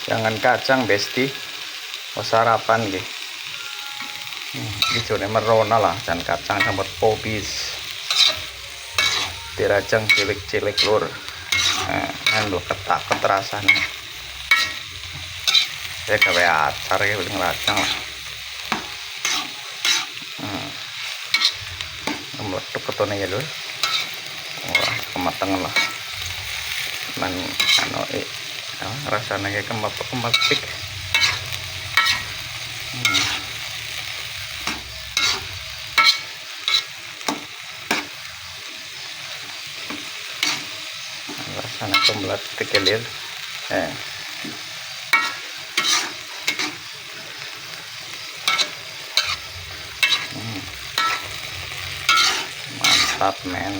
Jangan kacang besti. Oh, sarapan gitu. Hijaunya merona lah, dan kacang campur pobis. Dirajang cilik-cilik lur. Nah, lo ketak rasanya. Saya gawe acar ya udah ngeracang lah. Meletup ketone ya lur. Wah, kematangan lah. Man rasanya kayak kematik. Rasanya kematik ya lur. Mantap men.